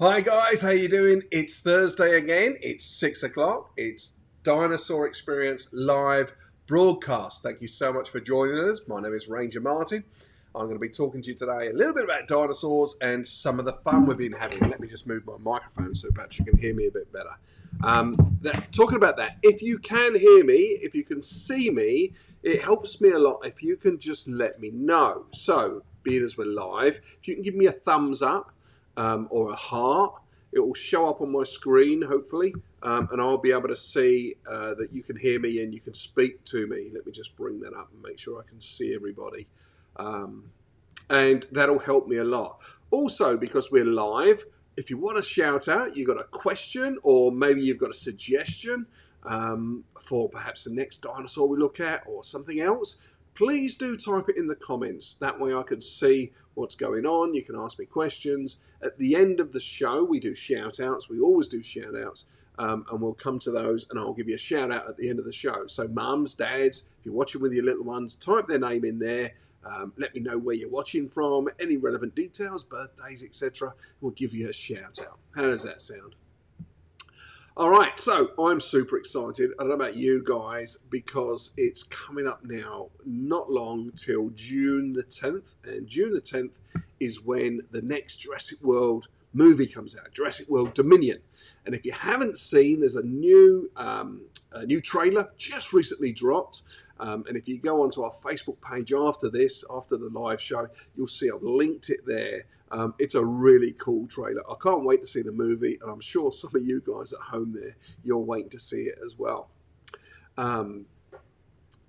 Hi guys, how you doing? It's Thursday again. It's 6 o'clock. It's Dinosaur Experience live broadcast. Thank you so much for joining us. My name is Ranger Martin. I'm going to be talking to you today a little bit about dinosaurs and some of the fun we've been having. Let me just move my microphone so perhaps you can hear me a bit better. Talking about that, if you can hear me, if you can see me, it helps me a lot if you can just let me know. So, being as we're live, if you can give me a thumbs up, or a heart. It will show up on my screen, hopefully, and I'll be able to see that you can hear me and you can speak to me. Let me just bring that up and make sure I can see everybody. And that'll help me a lot. Also, because we're live, if you want to shout out, you've got a question or maybe you've got a suggestion for perhaps the next dinosaur we look at or something else, please do type it in the comments. That way I can see what's going on. You can ask me questions. At the end of the show, we do shout outs. We always do shout outs. And we'll come to those and I'll give you a shout out at the end of the show. So mums, dads, if you're watching with your little ones, type their name in there. Let me know where you're watching from, any relevant details, birthdays, etc. We'll give you a shout out. How does that sound? All right, so I'm super excited. I don't know about you guys because it's coming up now, not long till June the 10th. And June the 10th is when the next Jurassic World movie comes out, Jurassic World Dominion. And if you haven't seen, there's a new trailer just recently dropped. And if you go onto our Facebook page after this, after the live show, you'll see I've linked it there. It's a really cool trailer. I can't wait to see the movie, and I'm sure some of you guys at home there, you're waiting to see it as well.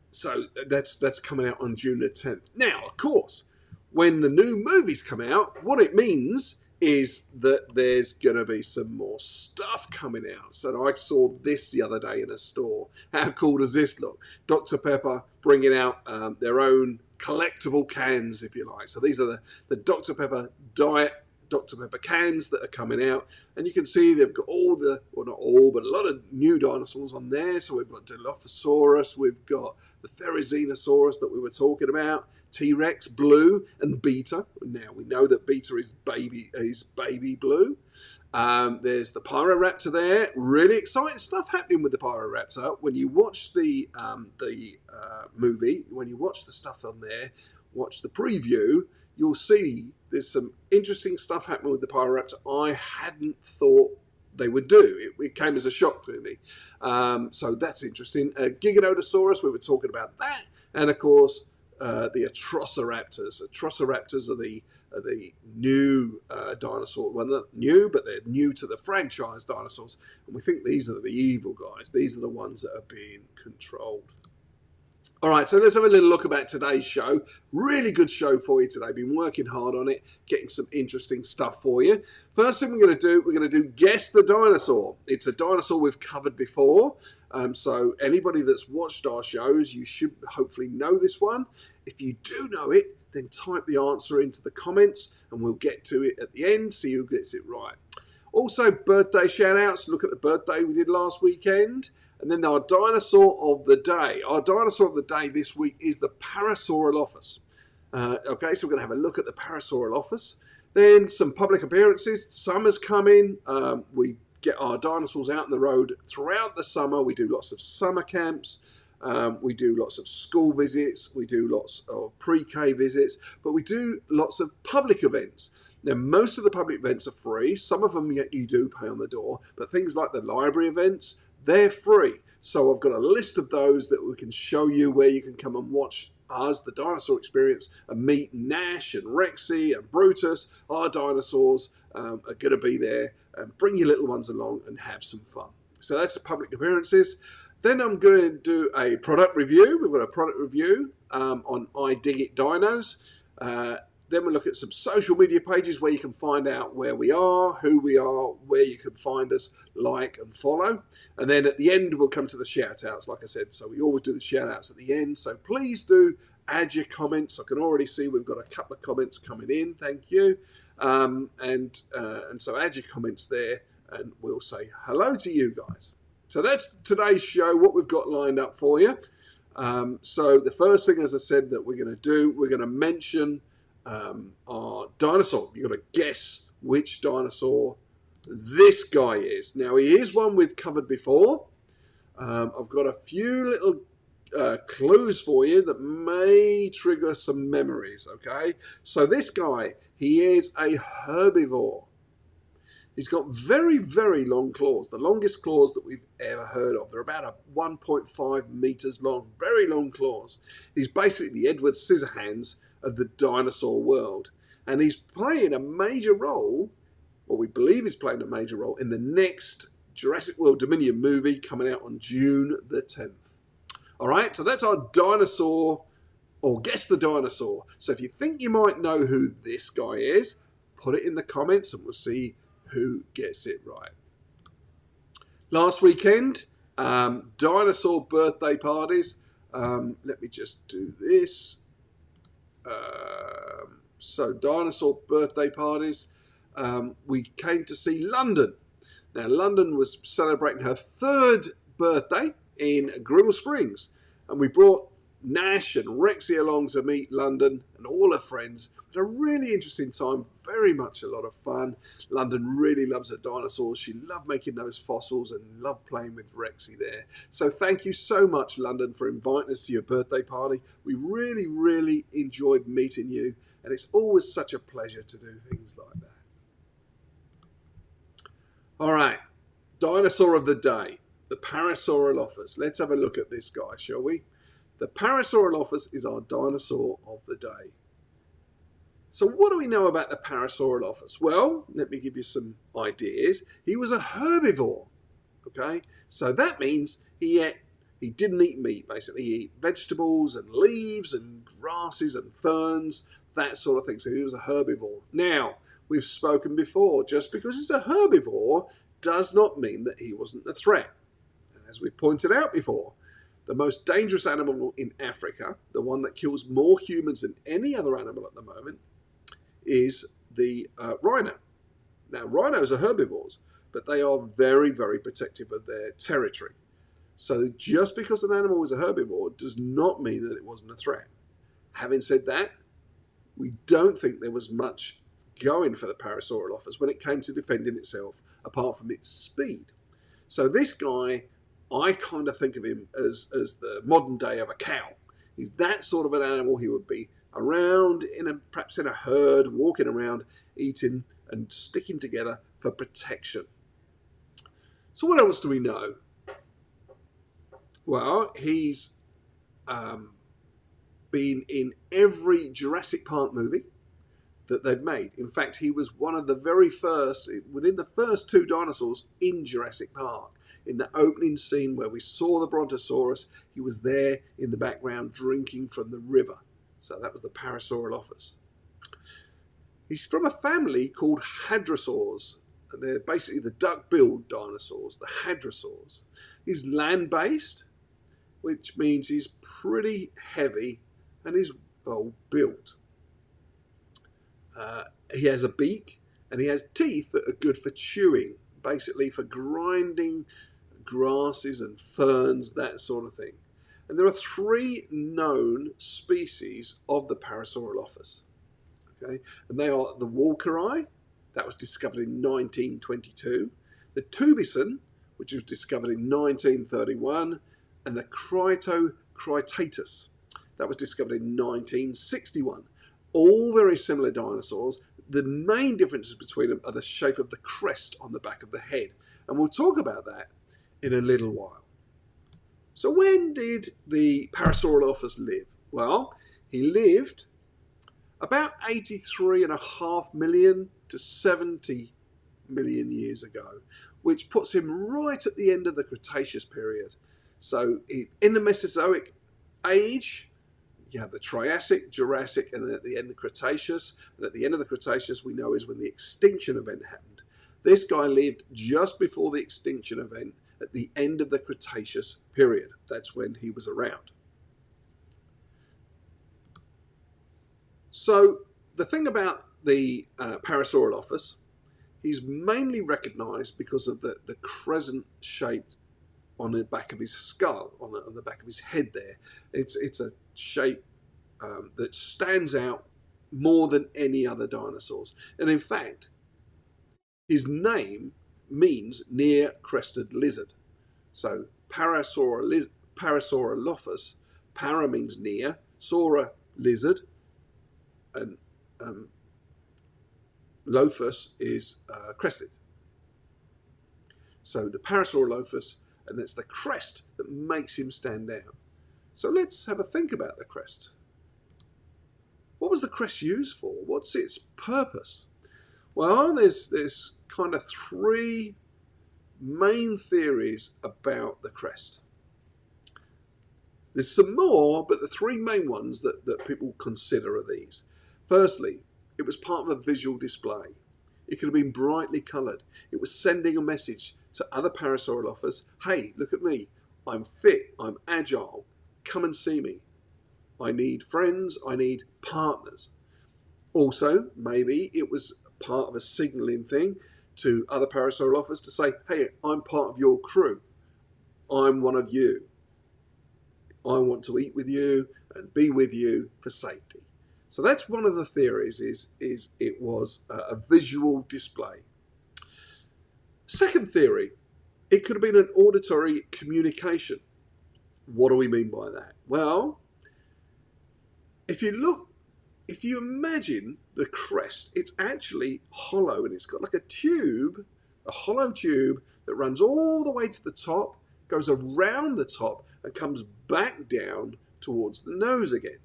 So that's coming out on June the 10th. Now, of course, when the new movies come out, what it means is that there's going to be some more stuff coming out. So I saw this the other day in a store. How cool does this look? Dr. Pepper bringing out their own collectible cans, if you like. So these are the Dr. Pepper Diet Dr. Pepper cans that are coming out. And you can see they've got all the, well not all, but a lot of new dinosaurs on there. So we've got Dilophosaurus, we've got the Therizinosaurus that we were talking about, T-Rex, Blue, and Beta. Now we know that Beta is baby Blue. There's the Pyroraptor there. Really exciting stuff happening with the Pyroraptor. When you watch the movie, when you watch the stuff on there, watch the preview, you'll see there's some interesting stuff happening with the Pyroraptor I hadn't thought they would do. It came as a shock to me. So that's interesting. Giganotosaurus, we were talking about that. And of course, the Atrociraptors. Atrociraptors are the new dinosaur. Well, not new, but they're new to the franchise dinosaurs. And we think these are the evil guys. These are the ones that are being controlled. All right, so let's have a little look about today's show. Really good show for you today. Been working hard on it, getting some interesting stuff for you. First thing we're going to do Guess the Dinosaur. It's a dinosaur we've covered before. So anybody that's watched our shows, you should hopefully know this one. If you do know it, then type the answer into the comments and we'll get to it at the end, see who gets it right. Also, birthday shout-outs. Look at the birthday we did last weekend. And then our dinosaur of the day. Our dinosaur of the day this week is the Parasaurolophus. Okay, so we're going to have a look at the Parasaurolophus. Then some public appearances. Summer's coming. We get our dinosaurs out on the road throughout the summer. We do lots of summer camps. We do lots of school visits. We do lots of pre-K visits. But we do lots of public events. Now, most of the public events are free. Some of them you do pay on the door. But things like the library events, they're free. So I've got a list of those that we can show you where you can come and watch us, the Dinosaur Experience, and meet Nash and Rexy and Brutus. Our dinosaurs are going to be there. And bring your little ones along and have some fun. So that's the public appearances. Then I'm going to do a product review. We've got a product review on I Dig It Dinos. Then we'll look at some social media pages where you can find out where we are, who we are, where you can find us, like and follow. And then at the end, we'll come to the shout-outs, like I said. So we always do the shout-outs at the end. So please do add your comments. I can already see we've got a couple of comments coming in. Thank you. And so add your comments there and we'll say hello to you guys. So that's today's show, what we've got lined up for you. So the first thing, as I said, that we're going to do, we're going to mention our dinosaur. You've got to guess which dinosaur this guy is. Now, he is one we've covered before. I've got a few little clues for you that may trigger some memories, okay? So this guy, he is a herbivore. He's got very, very long claws, the longest claws that we've ever heard of. They're about 1.5 meters long, very long claws. He's basically the Edward Scissorhands of the dinosaur world. And he's playing a major role, or we believe he's playing a major role, in the next Jurassic World Dominion movie coming out on June the 10th. All right, so that's our dinosaur, or guess the dinosaur. So if you think you might know who this guy is, put it in the comments and we'll see who gets it right. Last weekend, dinosaur birthday parties. Let me just do this. So dinosaur birthday parties. We came to see London. Now, London was celebrating her 3rd birthday in Griddle Springs. And we brought Nash and Rexy along to meet London and all her friends. It was a really interesting time, very much a lot of fun. London really loves her dinosaurs. She loved making those fossils and loved playing with Rexy there. So thank you so much, London, for inviting us to your birthday party. We really, really enjoyed meeting you. And it's always such a pleasure to do things like that. All right, dinosaur of the day, the Parasaurolophus. Let's have a look at this guy, shall we? The Parasaurolophus is our dinosaur of the day. So what do we know about the Parasaurolophus? Well, let me give you some ideas. He was a herbivore, okay? So that means he didn't eat meat, basically. He ate vegetables and leaves and grasses and ferns, that sort of thing. So he was a herbivore. Now, we've spoken before, just because he's a herbivore does not mean that he wasn't a threat. And as we pointed out before, the most dangerous animal in Africa, the one that kills more humans than any other animal at the moment, is the rhino. Now, rhinos are herbivores, but they are very, very protective of their territory. So just because an animal is a herbivore does not mean that it wasn't a threat. Having said that, we don't think there was much going for the Parasaurolophus when it came to defending itself, apart from its speed. So this guy, I kind of think of him as the modern day of a cow. He's that sort of an animal. He would be around, perhaps in a herd, walking around, eating and sticking together for protection. So what else do we know? Well, he's been in every Jurassic Park movie that they've made. In fact, he was one of the very first, within the first 2 dinosaurs in Jurassic Park. In the opening scene where we saw the Brontosaurus, he was there in the background drinking from the river. So that was the Parasaurolophus. He's from a family called hadrosaurs. And they're basically the duck-billed dinosaurs, the hadrosaurs. He's land-based, which means he's pretty heavy and he's well built. He has a beak and he has teeth that are good for chewing, basically for grinding grasses and ferns, that sort of thing. And there are 3 known species of the Parasaurolophus. Okay, and they are the Walkeri, that was discovered in 1922, the Tubison, which was discovered in 1931, and the Critocritatus, that was discovered in 1961. All very similar dinosaurs. The main differences between them are the shape of the crest on the back of the head. And we'll talk about that in a little while. So when did the Parasaurolophus live? Well, he lived about 83.5 million to 70 million years ago, which puts him right at the end of the Cretaceous period. So in the Mesozoic age, you have the Triassic, Jurassic, and then at the end the Cretaceous. And at the end of the Cretaceous, we know is when the extinction event happened. This guy lived just before the extinction event at the end of the Cretaceous period. That's when he was around. So the thing about the Parasaurolophus, he's mainly recognized because of the crescent shape on the back of his skull, on the back of his head there. It's a shape that stands out more than any other dinosaurs. And in fact, His name means near-crested lizard. So Parasaurolophus, para means near, saura lizard, and lophus is crested. So the Parasaurolophus, and it's the crest that makes him stand out. So let's have a think about the crest. What was the crest used for? What's its purpose? Well, there's kind of three main theories about the crest. There's some more, but the three main ones that people consider are these. Firstly, it was part of a visual display. It could have been brightly coloured. It was sending a message to other Parasaurolophus. Hey, look at me. I'm fit. I'm agile. Come and see me. I need friends. I need partners. Also, maybe it was part of a signalling thing to other Parasaurolophus to say, hey, I'm part of your crew. I'm one of you. I want to eat with you and be with you for safety. So that's one of the theories, is it was a visual display. Second theory, it could have been an auditory communication. What do we mean by that? Well, if you imagine the crest, it's actually hollow, and it's got like a hollow tube that runs all the way to the top, goes around the top, and comes back down towards the nose again.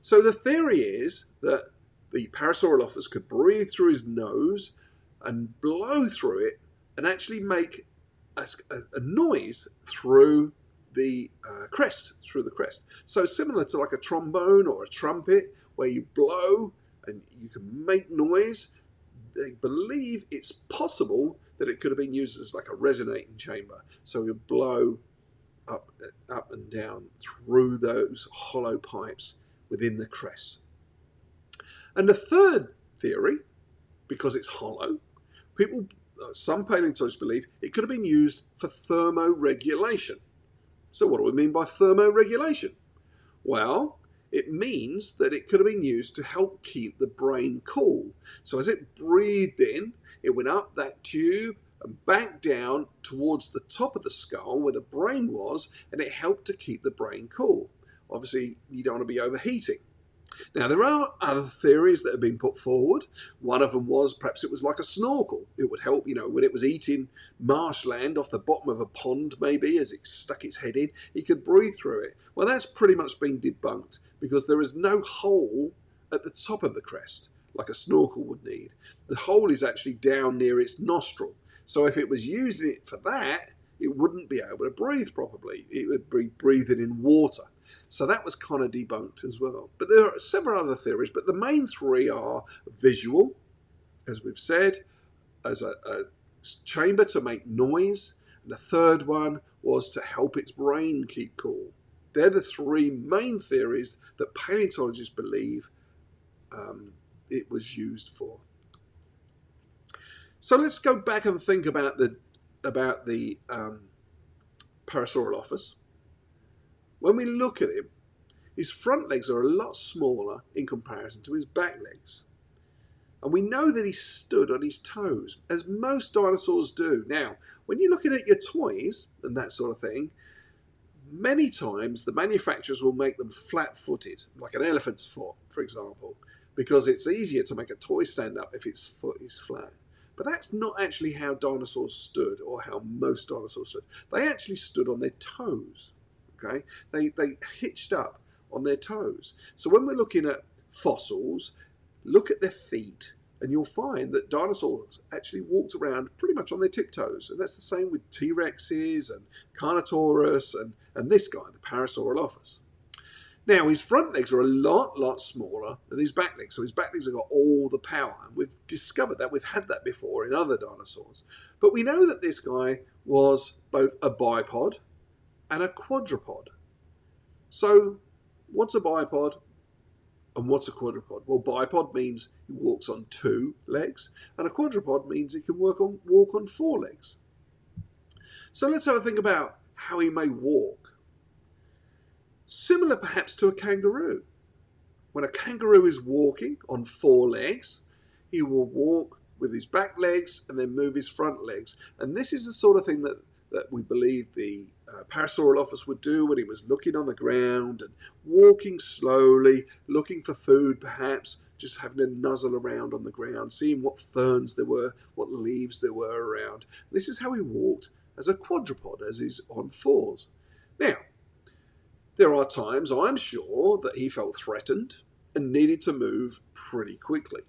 So the theory is that the Parasaurolophus could breathe through his nose and blow through it and actually make a noise through the crest. So similar to like a trombone or a trumpet, where you blow and you can make noise. They believe it's possible that it could have been used as like a resonating chamber. So you blow up and down through those hollow pipes within the crest. And the third theory, because it's hollow, some paleontologists believe it could have been used for thermoregulation. So what do we mean by thermoregulation? Well, it means that it could have been used to help keep the brain cool. So as it breathed in, it went up that tube and back down towards the top of the skull where the brain was, and it helped to keep the brain cool. Obviously, you don't want to be overheating. Now, there are other theories that have been put forward. One of them was perhaps it was like a snorkel. It would help, when it was eating marshland off the bottom of a pond, maybe, as it stuck its head in, it could breathe through it. Well, that's pretty much been debunked because there is no hole at the top of the crest like a snorkel would need. The hole is actually down near its nostril. So if it was using it for that, it wouldn't be able to breathe properly. It would be breathing in water. So that was kind of debunked as well. But there are several other theories, but the main three are visual, as we've said, as a chamber to make noise, and the third one was to help its brain keep cool. They're the three main theories that paleontologists believe it was used for. So let's go back and think about the Parasaurolophus. When we look at him, his front legs are a lot smaller in comparison to his back legs. And we know that he stood on his toes, as most dinosaurs do. Now, when you're looking at your toys and that sort of thing, many times the manufacturers will make them flat-footed, like an elephant's foot, for example, because it's easier to make a toy stand up if its foot is flat. But that's not actually how dinosaurs stood, or how most dinosaurs stood. They actually stood on their toes. Okay, they hitched up on their toes. So when we're looking at fossils, look at their feet, and you'll find that dinosaurs actually walked around pretty much on their tiptoes. And that's the same with T-Rexes and Carnotaurus and this guy, the Parasaurolophus. Now, his front legs are a lot smaller than his back legs. So his back legs have got all the power. And we've discovered that. We've had that before in other dinosaurs. But we know that this guy was both a bipod and a quadrupod. So what's a bipod and what's a quadrupod? Well, bipod means he walks on two legs, and a quadrupod means he can walk on four legs. So let's have a think about how he may walk. Similar perhaps to a kangaroo. When a kangaroo is walking on four legs, he will walk with his back legs and then move his front legs. And this is the sort of thing that we believe the Parasaurolophus would do when he was looking on the ground and walking slowly, looking for food perhaps, just having a nuzzle around on the ground, seeing what ferns there were, what leaves there were around. This is how he walked as a quadruped, as he's on fours. Now, there are times, I'm sure, that he felt threatened and needed to move pretty quickly.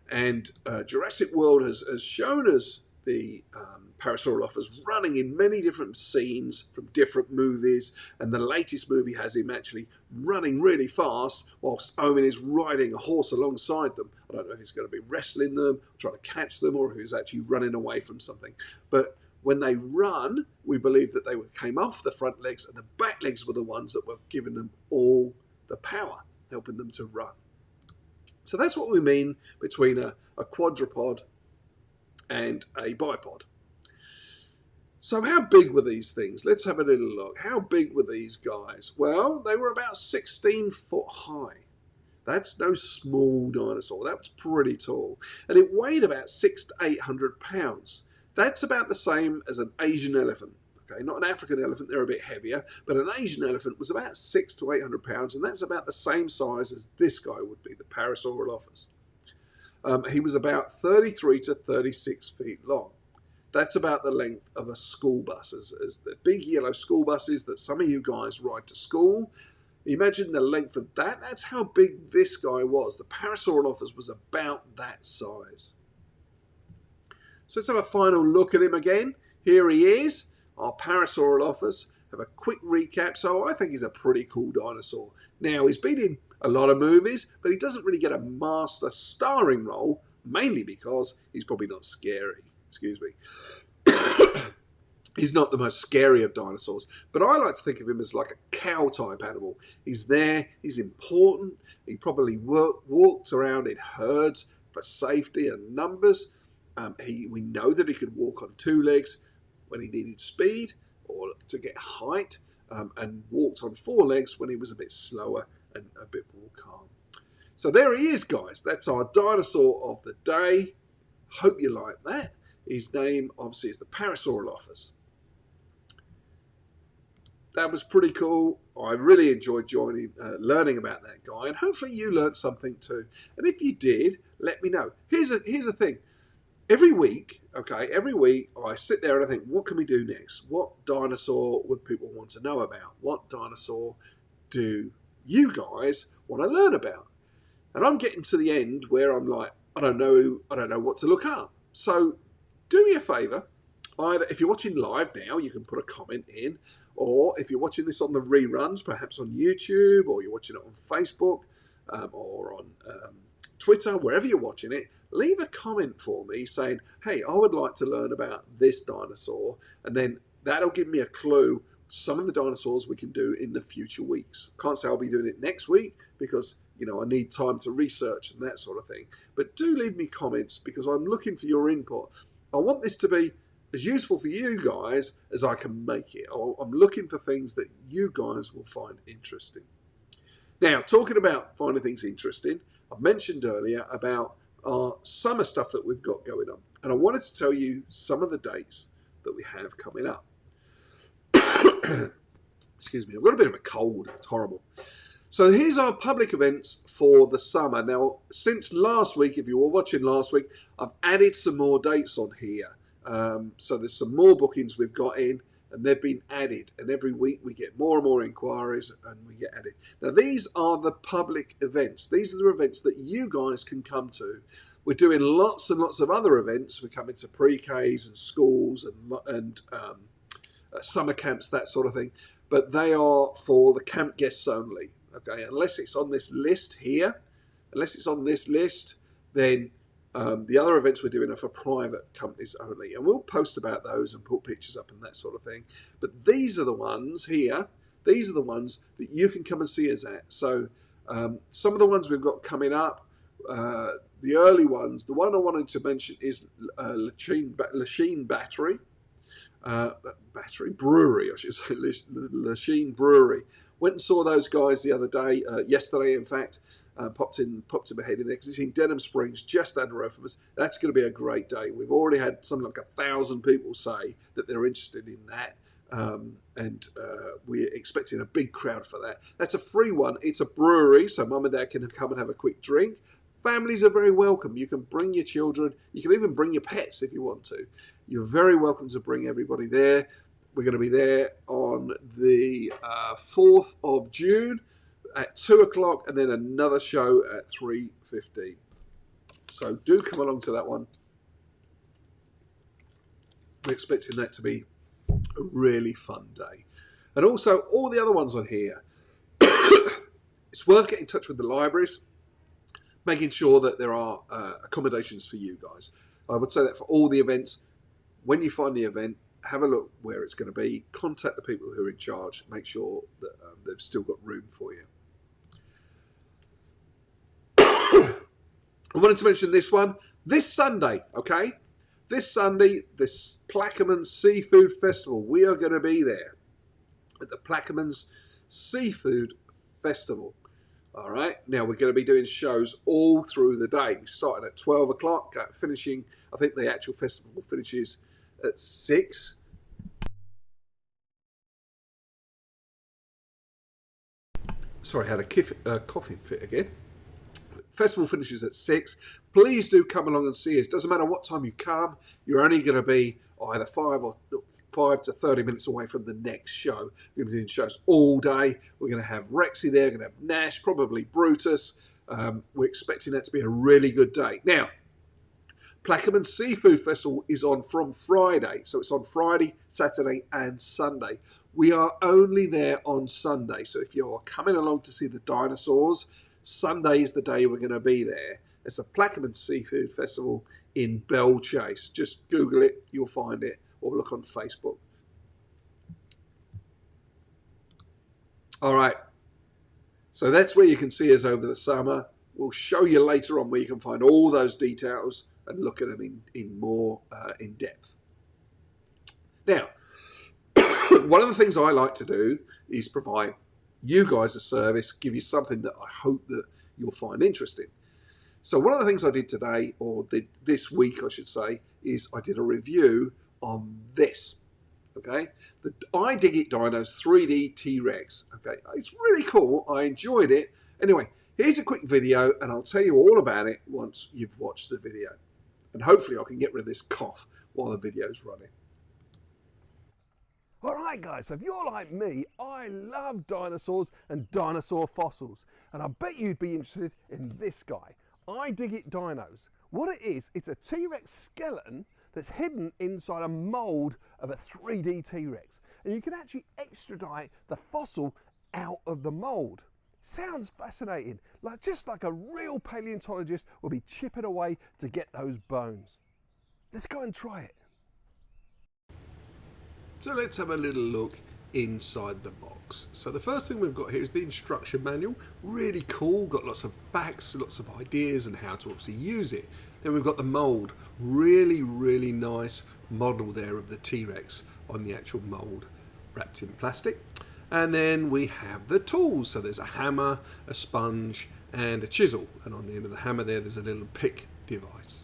And Jurassic World has shown us the Parasaurolophus running in many different scenes from different movies, and the latest movie has him actually running really fast whilst Owen is riding a horse alongside them. I don't know if he's going to be wrestling them, trying to catch them, or if he's actually running away from something. But when they run, we believe that they came off the front legs, and the back legs were the ones that were giving them all the power, helping them to run. So that's what we mean between a quadruped and a bipod. So how big were these things? Let's have a little look. How big were these guys? Well, they were about 16 foot high. That's no small dinosaur. That was pretty tall. And it weighed about 600 to 800 pounds. That's about the same as an Asian elephant. Okay, not an African elephant, they're a bit heavier, but an Asian elephant was about 600 to 800 pounds, and that's about the same size as this guy would be, the Parasaurolophus. He was about 33 to 36 feet long. That's about the length of a school bus, as the big yellow school buses that some of you guys ride to school. Imagine the length of that. That's how big this guy was. The Parasaurolophus was about that size. So let's have a final look at him again. Here he is, our Parasaurolophus. Have a quick recap. So I think he's a pretty cool dinosaur. Now, he's been in a lot of movies, but he doesn't really get a master starring role, mainly because he's probably not scary. Excuse me. He's not the most scary of dinosaurs, but I like to think of him as like a cow-type animal. He's there, he's important, he probably walked around in herds for safety and numbers. We know that he could walk on two legs when he needed speed or to get height, and walked on four legs when he was a bit slower and a bit more calm. So there he is, guys. That's our dinosaur of the day. Hope you like that. His name, obviously, is the Parasaurolophus. That was pretty cool. I really enjoyed learning about that guy, and hopefully you learned something too. And if you did, let me know. Here's the thing. Every week I sit there and I think, what can we do next? What dinosaur would people want to know about? What dinosaur do you guys want to learn about? And I'm getting to the end where I'm like, I don't know what to look up. So do me a favour. Either if you're watching live now, you can put a comment in, or if you're watching this on the reruns, perhaps on YouTube, or you're watching it on Facebook, or on Twitter, wherever you're watching it, leave a comment for me saying, hey, I would like to learn about this dinosaur, and then that'll give me a clue some of the dinosaurs we can do in the future weeks. Can't say I'll be doing it next week because, I need time to research and that sort of thing. But do leave me comments because I'm looking for your input. I want this to be as useful for you guys as I can make it. I'm looking for things that you guys will find interesting. Now, talking about finding things interesting, I mentioned earlier about our summer stuff that we've got going on. And I wanted to tell you some of the dates that we have coming up. Excuse me, I've got a bit of a cold. It's horrible. So here's our public events for the summer. Now, since last week, if you were watching last week, I've added some more dates on here. So there's some more bookings we've got in, and they've been added. And every week we get more and more inquiries, and we get added. Now, these are the public events. These are the events that you guys can come to. We're doing lots and lots of other events. We're coming to pre-Ks and schools and summer camps, that sort of thing. But they are for the camp guests only. Okay, unless it's on this list here, then the other events we're doing are for private companies only. And we'll post about those and put pictures up and that sort of thing. But these are the ones here. These are the ones that you can come and see us at. So some of the ones we've got coming up, the early ones, the one I wanted to mention is Lachine Brewery, I should say, Lachine Brewery. Went and saw those guys the other day, yesterday in fact. popped in my head in there because it's in Denham Springs, just down the road from us. That's going to be a great day. We've already had something like 1,000 people say that they're interested in that. We're expecting a big crowd for that. That's a free one. It's a brewery, so mum and dad can come and have a quick drink. Families are very welcome. You can bring your children. You can even bring your pets if you want to. You're very welcome to bring everybody there. We're going to be there on the 4th of June at 2 o'clock, and then another show at 3:15. So do come along to that one. We're expecting that to be a really fun day. And also all the other ones on here. It's worth getting in touch with the libraries, making sure that there are accommodations for you guys. I would say that for all the events. When you find the event, have a look where it's going to be. Contact the people who are in charge. Make sure that they've still got room for you. I wanted to mention this one. This Sunday, okay? This Sunday, this Plaquemine Seafood Festival. We are going to be there at the Plaquemine's Seafood Festival. All right. Now, we're going to be doing shows all through the day. We started at 12 o'clock, finishing, I think the actual festival finishes at 6. Sorry, I had a coughing fit again. Festival finishes at 6. Please do come along and see us. Doesn't matter what time you come. You're only going to be either 5 to 30 minutes away from the next show. We're going to be doing shows all day. We're going to have Rexy there. We're going to have Nash, probably Brutus. We're expecting that to be a really good day. Now, Plaquemine Seafood Festival is on from Friday. So it's on Friday, Saturday and Sunday. We are only there on Sunday. So if you're coming along to see the dinosaurs, Sunday is the day we're going to be there. It's the Plaquemine Seafood Festival in Bell Chase. Just Google it, you'll find it, or look on Facebook. All right. So that's where you can see us over the summer. We'll show you later on where you can find all those details and look at them in more in depth. Now, one of the things I like to do is provide you guys a service, give you something that I hope that you'll find interesting. So one of the things I did today, or did this week I should say, is I did a review on this. Okay, the I Dig It Dinos 3D T-Rex. Okay, it's really cool. I enjoyed it. Anyway, here's a quick video, and I'll tell you all about it once you've watched the video. And hopefully I can get rid of this cough while the video's running. Alright guys, so if you're like me, I love dinosaurs and dinosaur fossils. And I bet you'd be interested in this guy. I Dig It Dinos. What it is, it's a T-Rex skeleton that's hidden inside a mould of a 3D T-Rex. And you can actually extradite the fossil out of the mould. Sounds fascinating, just like a real paleontologist will be chipping away to get those bones. Let's go and try it. So let's have a little look inside the box. So the first thing we've got here is the instruction manual. Really cool, got lots of facts, lots of ideas and how to obviously use it. Then we've got the mould, really, really nice model there of the T-Rex on the actual mould wrapped in plastic. And then we have the tools. So there's a hammer, a sponge and a chisel. And on the end of the hammer there's a little pick device.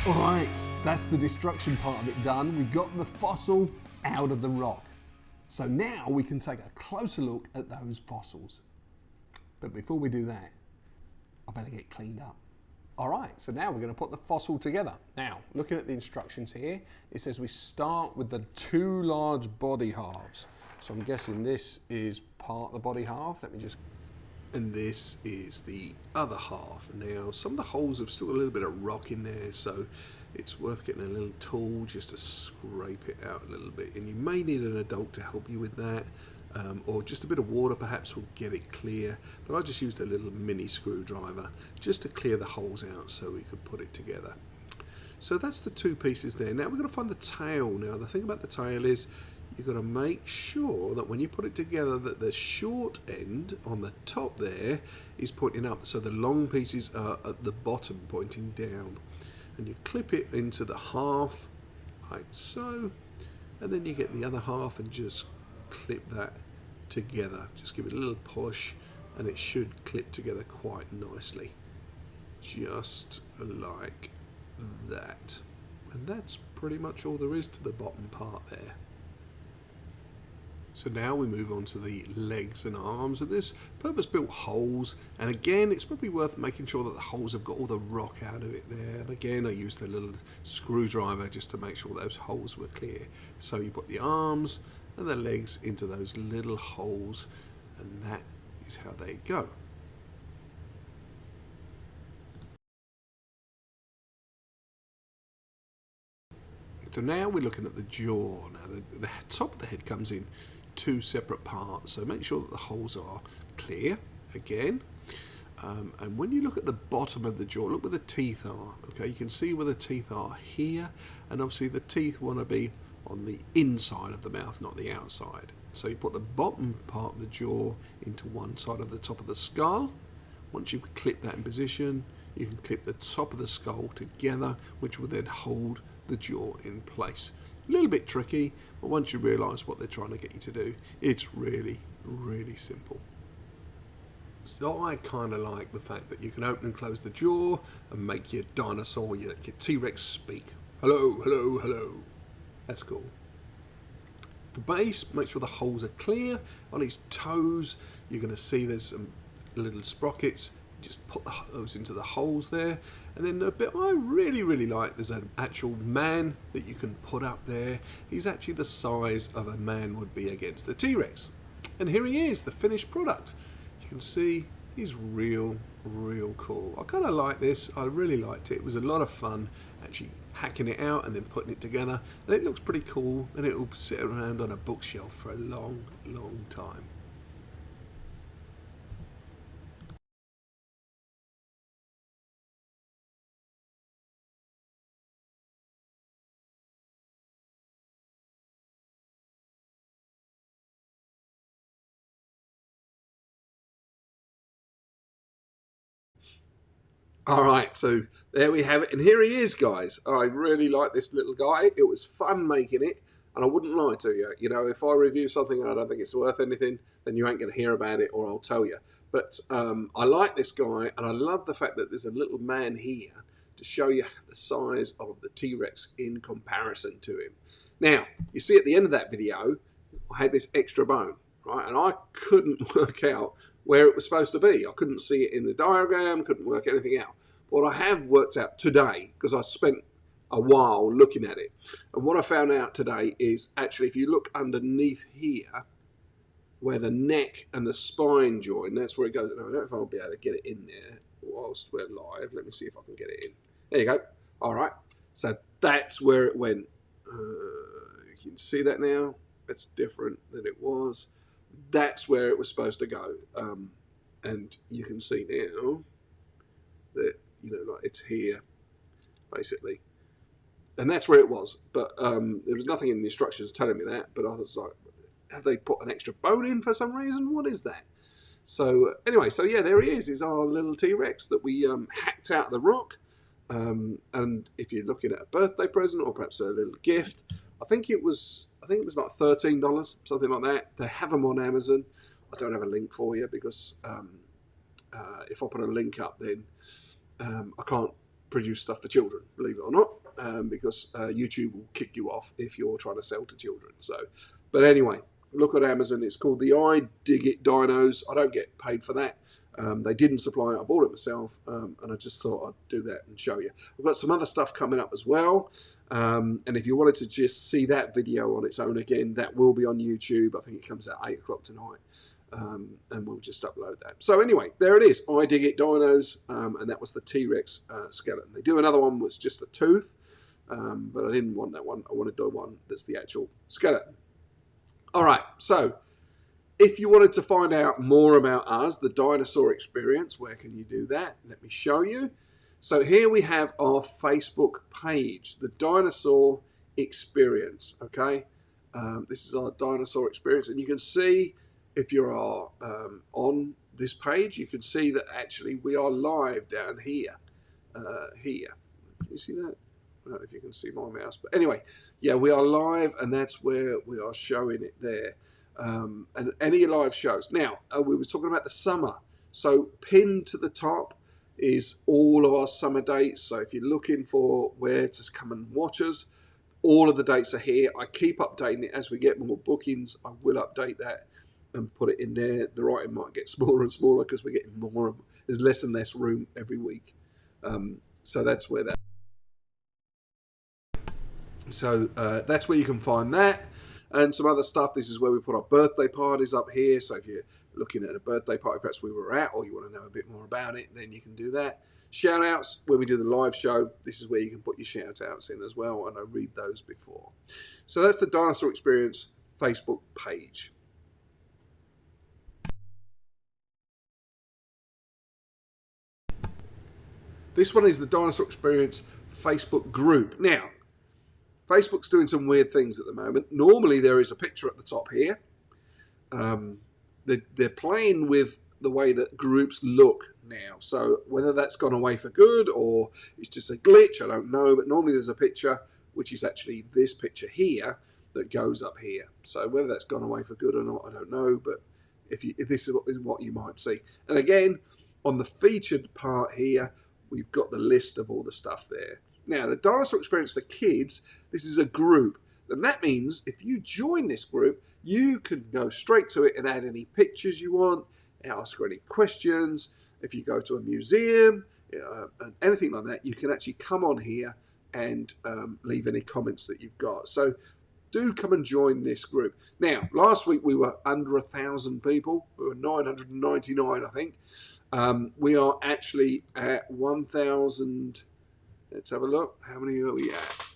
Alright, that's the destruction part of it done. We've got the fossil out of the rock. So now we can take a closer look at those fossils. But before we do that, I better get cleaned up. Alright, so now we're going to put the fossil together. Now, looking at the instructions here, it says we start with the two large body halves. So I'm guessing this is part of the body half. Let me just... And this is the other half. Now, some of the holes have still got a little bit of rock in there, so it's worth getting a little tool just to scrape it out a little bit. And you may need an adult to help you with that, or just a bit of water perhaps will get it clear. But I just used a little mini screwdriver just to clear the holes out so we could put it together. So that's the two pieces there. Now we're going to find the tail. Now the thing about the tail is you've got to make sure that when you put it together that the short end on the top there is pointing up, so the long pieces are at the bottom pointing down, and you clip it into the half like so, and then you get the other half and just clip that together. Just give it a little push and it should clip together quite nicely, just like that. And that's pretty much all there is to the bottom part there. So now we move on to the legs and arms, and there's purpose-built holes, and again it's probably worth making sure that the holes have got all the rock out of it there. And again I used the little screwdriver just to make sure those holes were clear. So you put the arms and the legs into those little holes, and that is how they go. So now we're looking at the jaw. Now the top of the head comes in two separate parts, so make sure that the holes are clear again. And when you look at the bottom of the jaw, look where the teeth are. Okay, you can see where the teeth are here, and obviously the teeth want to be on the inside of the mouth, not the outside. So you put the bottom part of the jaw into one side of the top of the skull. Once you've clipped that in position, you can clip the top of the skull together, which will then hold the jaw in place. A little bit tricky, but once you realise what they're trying to get you to do, it's really, really simple. So I kind of like the fact that you can open and close the jaw and make your dinosaur, your T-Rex speak. Hello, hello, hello. That's cool. The base, make sure the holes are clear. On his toes, you're going to see there's some little sprockets. Just put those into the holes there. And then the bit I really, really like, there's an actual man that you can put up there. He's actually the size of a man would be against the T-Rex. And here he is, the finished product. You can see he's real, real cool. I kind of like this. I really liked it. It was a lot of fun actually hacking it out and then putting it together. And it looks pretty cool, and it will sit around on a bookshelf for a long, long time. All right, so there we have it, and here he is, guys. I really like this little guy. It was fun making it, and I wouldn't lie to you. You know, if I review something and I don't think it's worth anything, then you ain't going to hear about it, or I'll tell you. But I like this guy, and I love the fact that there's a little man here to show you the size of the T-Rex in comparison to him. Now, you see at the end of that video, I had this extra bone, right? And I couldn't work out where it was supposed to be. I couldn't see it in the diagram, couldn't work anything out. But what I have worked out today, because I spent a while looking at it, and what I found out today is actually if you look underneath here, where the neck and the spine join, that's where it goes. I don't know if I'll be able to get it in there whilst we're live. Let me see if I can get it in. There you go. All right. So that's where it went. You can see that now. It's different than it was. That's where it was supposed to go. And you can see now that, you know, like it's here, basically. And that's where it was. But there was nothing in the instructions telling me that. But I was like, have they put an extra bone in for some reason? What is that? So anyway, so yeah, there he is. He's our little T-Rex that we hacked out of the rock. And if you're looking at a birthday present or perhaps a little gift, I think it was like $13, something like that. They have them on Amazon. I don't have a link for you because if I put a link up, then I can't produce stuff for children, believe it or not, because YouTube will kick you off if you're trying to sell to children. So, but anyway, look at Amazon. It's called the I Dig It Dinos. I don't get paid for that. They didn't supply it. I bought it myself, and I just thought I'd do that and show you. I've got some other stuff coming up as well. And if you wanted to just see that video on its own again, that will be on YouTube. I think it comes out 8 o'clock tonight. And we'll just upload that. So anyway, there it is. I Dig It Dinos, and that was the T-Rex skeleton. They do another one was just a tooth, but I didn't want that one. I wanted the one that's the actual skeleton. All right, so if you wanted to find out more about us, the dinosaur experience, where can you do that? Let me show you. So here we have our Facebook page, the Dinosaur Experience, okay? This is our Dinosaur Experience, and you can see if you are on this page, you can see that actually we are live down here. Here. Can you see that? I don't know if you can see my mouse, but anyway, yeah, we are live, and that's where we are showing it there. And any live shows. Now, we were talking about the summer. So pinned to the top is all of our summer dates. So if you're looking for where to come and watch us, all of the dates are here. I keep updating it as we get more bookings. I will update that and put it in there. The writing might get smaller and smaller because we're getting more. There's less and less room every week. So that's where that. So that's where you can find that and some other stuff. This is where we put our birthday parties up here. So if you're looking at a birthday party perhaps we were at, or you want to know a bit more about it, then you can do that. Shout outs, when we do the live show, this is where you can put your shout outs in as well, and I read those before. So that's the Dinosaur Experience Facebook page. This one is the Dinosaur Experience Facebook group. Now, Facebook's doing some weird things at the moment. Normally there is a picture at the top here. They're playing with the way that groups look now. So whether that's gone away for good or it's just a glitch, I don't know. But normally there's a picture, which is actually this picture here, that goes up here. So whether that's gone away for good or not, I don't know. But if this is what you might see. And again, on the featured part here, we've got the list of all the stuff there. Now, the Dinosaur Experience for Kids, this is a group. And that means if you join this group, you can go straight to it and add any pictures you want, ask any questions. If you go to a museum, and anything like that, you can actually come on here and leave any comments that you've got. So do come and join this group. Now, last week we were under 1,000 people. We were 999, I think. We are actually at 1,000. Let's have a look. How many are we at?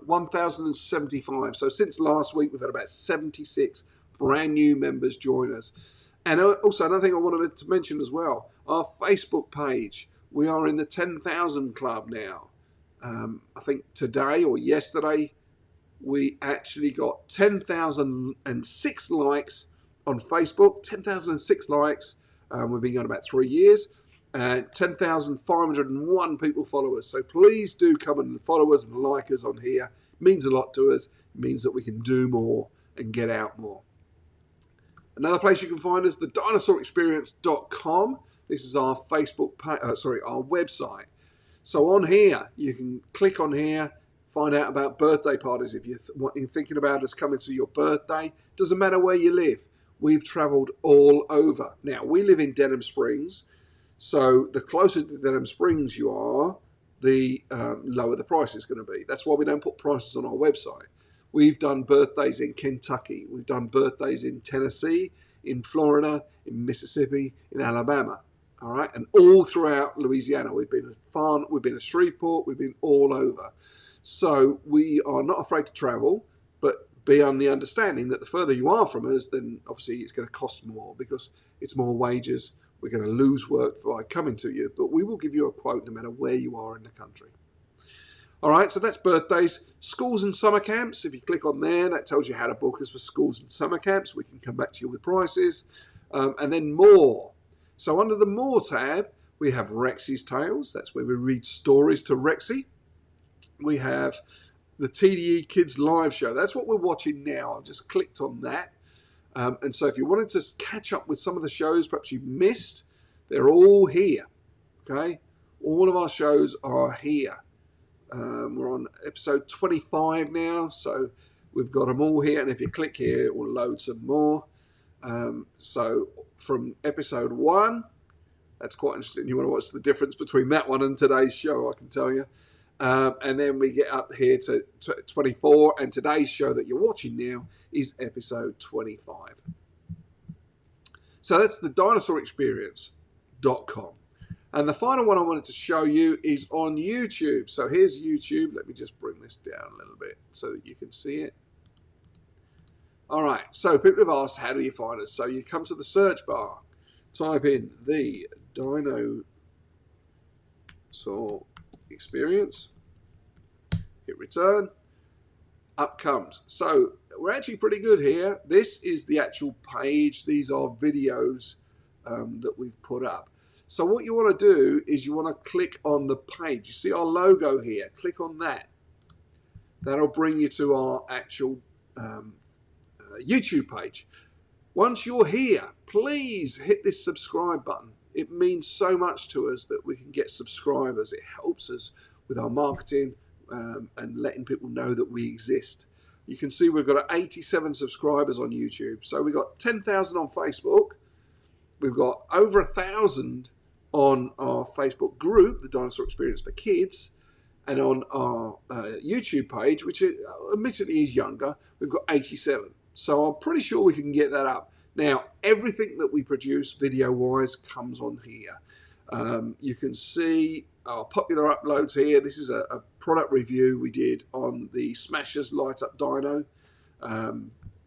1,075. So since last week, we've had about 76 brand new members join us. And also, another thing I wanted to mention as well, our Facebook page. We are in the 10,000 club now. I think today or yesterday, we actually got 10,006 likes on Facebook. 10,006 likes. We've been going about 3 years. 10,501 people follow us. So please do come and follow us and like us on here. It means a lot to us. It means that we can do more and get out more. Another place you can find us, the dinosaurexperience.com. This is our Facebook page, our website. So on here, you can click on here, find out about birthday parties. If you're thinking about us coming to your birthday, doesn't matter where you live. We've traveled all over. Now, we live in Denham Springs. So the closer to Denham Springs you are, the lower the price is going to be. That's why we don't put prices on our website. We've done birthdays in Kentucky. We've done birthdays in Tennessee, in Florida, in Mississippi, in Alabama. All right, and all throughout Louisiana. We've been at Farn, we've been at Shreveport, we've been all over. So we are not afraid to travel, but be on the understanding that the further you are from us, then obviously it's going to cost more because it's more wages. We're going to lose work by coming to you, but we will give you a quote no matter where you are in the country. All right, so that's birthdays. Schools and summer camps. If you click on there, that tells you how to book us for schools and summer camps. We can come back to you with prices. And then more. So under the More tab, we have Rexy's Tales. That's where we read stories to Rexy. We have the TDE Kids Live Show. That's what we're watching now. I've just clicked on that. And so if you wanted to catch up with some of the shows perhaps you missed, they're all here, okay? All of our shows are here. We're on episode 25 now, so we've got them all here. And if you click here, it will load some more. So from episode 1, that's quite interesting. You want to watch the difference between that one and today's show, I can tell you. And then we get up here to 24, and today's show that you're watching now is episode 25. So that's the dinosaurexperience.com. And the final one I wanted to show you is on YouTube. So here's YouTube. Let me just bring this down a little bit so that you can see it. All right, so people have asked, how do you find us? So you come to the search bar, type in the Dinosaur Experience, hit return, up comes. So we're actually pretty good here. This is the actual page. These are videos that we've put up. So what you want to do is you want to click on the page. You see our logo here. Click on that. That'll bring you to our actual YouTube page. Once you're here, please hit this subscribe button. It means so much to us that we can get subscribers. It helps us with our marketing and letting people know that we exist. You can see we've got 87 subscribers on YouTube. So we've got 10,000 on Facebook. We've got over 1,000 on our Facebook group, the Dinosaur Experience for Kids, and on our YouTube page, which admittedly is younger, we've got 87. So I'm pretty sure we can get that up. Now, everything that we produce video-wise comes on here. You can see our popular uploads here. This is a product review we did on the Smashers Light Up Dino.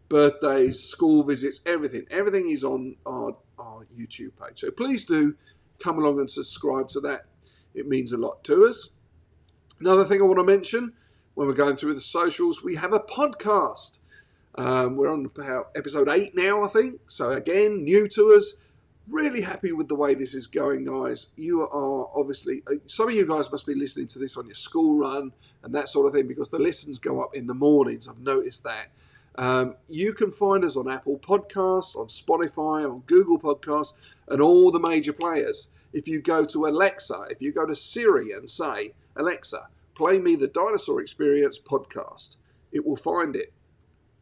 Birthdays, school visits, everything. Everything is on our YouTube page. So please do come along and subscribe to that. It means a lot to us. Another thing I want to mention when we're going through the socials, we have a podcast. We're on about episode 8 now, I think. So again, new to us. Really happy with the way this is going, guys. You are obviously, some of you guys must be listening to this on your school run and that sort of thing, because the listens go up in the mornings. I've noticed that. You can find us on Apple Podcasts, on Spotify, on Google Podcasts, and all the major players. If you go to Alexa, if you go to Siri and say, Alexa, play me the Dinosaur Experience podcast, it will find it.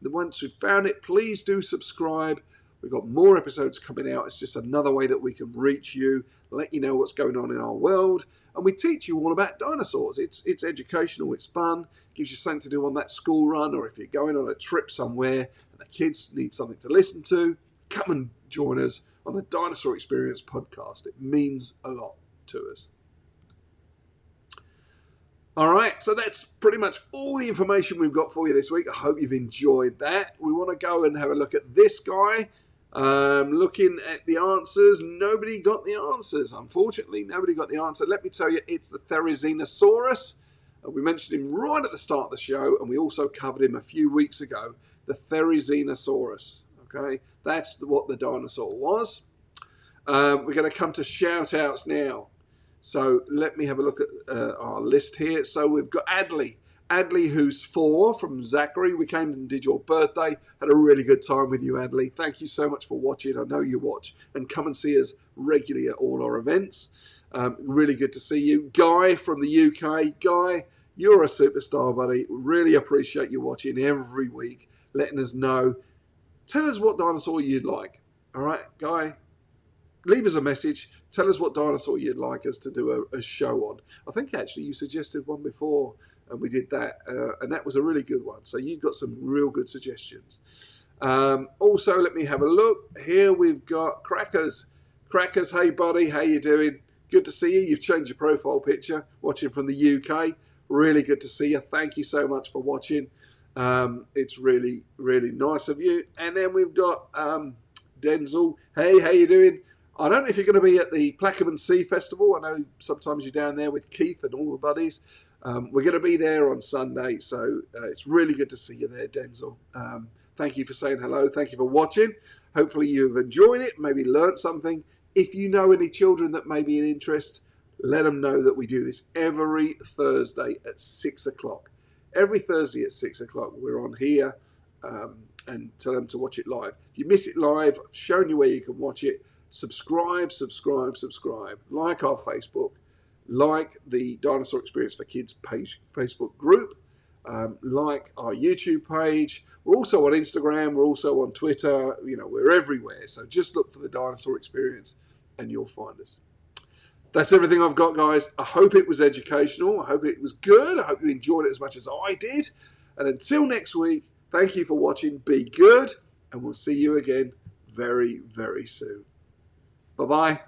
Once you've found it, please do subscribe. We've got more episodes coming out. It's just another way that we can reach you, let you know what's going on in our world, and we teach you all about dinosaurs. It's educational, it's fun, gives you something to do on that school run, or if you're going on a trip somewhere and the kids need something to listen to, come and join us on the Dinosaur Experience podcast. It means a lot to us. All right, so that's pretty much all the information we've got for you this week. I hope you've enjoyed that. We want to go and have a look at this guy. Looking at the answers, nobody got the answers. Unfortunately, nobody got the answer. Let me tell you, it's the Therizinosaurus. We mentioned him right at the start of the show, and we also covered him a few weeks ago. The Therizinosaurus. Okay, that's what the dinosaur was. We're going to come to shout-outs now. So let me have a look at our list here. So we've got Adley. Adley, who's 4, from Zachary. We came and did your birthday. Had a really good time with you, Adley. Thank you so much for watching. I know you watch. And come and see us regularly at all our events. Really good to see you. Guy from the UK. Guy, you're a superstar, buddy. Really appreciate you watching every week, letting us know. Tell us what dinosaur you'd like. All right, Guy? Leave us a message. Tell us what dinosaur you'd like us to do a show on. I think actually you suggested one before, and we did that, and that was a really good one. So you've got some real good suggestions. Also, let me have a look. Here we've got Crackers. Crackers, hey buddy, how you doing? Good to see you. You've changed your profile picture, watching from the UK. Really good to see you. Thank you so much for watching. It's really, really nice of you. And then we've got Denzel. Hey, how you doing? I don't know if you're going to be at the Plaquemine Sea Festival. I know sometimes you're down there with Keith and all the buddies. We're going to be there on Sunday, so it's really good to see you there, Denzel. Thank you for saying hello. Thank you for watching. Hopefully you've enjoyed it, maybe learnt something. If you know any children that may be in interest, let them know that we do this every Thursday at 6 o'clock. Every Thursday at 6 o'clock, we're on here and tell them to watch it live. If you miss it live, I've shown you where you can watch it. Subscribe, subscribe, subscribe. Like our Facebook. like the Dinosaur Experience for Kids page, Facebook group, like our YouTube page. We're also on Instagram. We're also on Twitter. You know, we're everywhere. So just look for the Dinosaur Experience and you'll find us. That's everything I've got, guys. I hope it was educational. I hope it was good. I hope you enjoyed it as much as I did. And until next week, thank you for watching. Be good. And we'll see you again very, very soon. Bye-bye.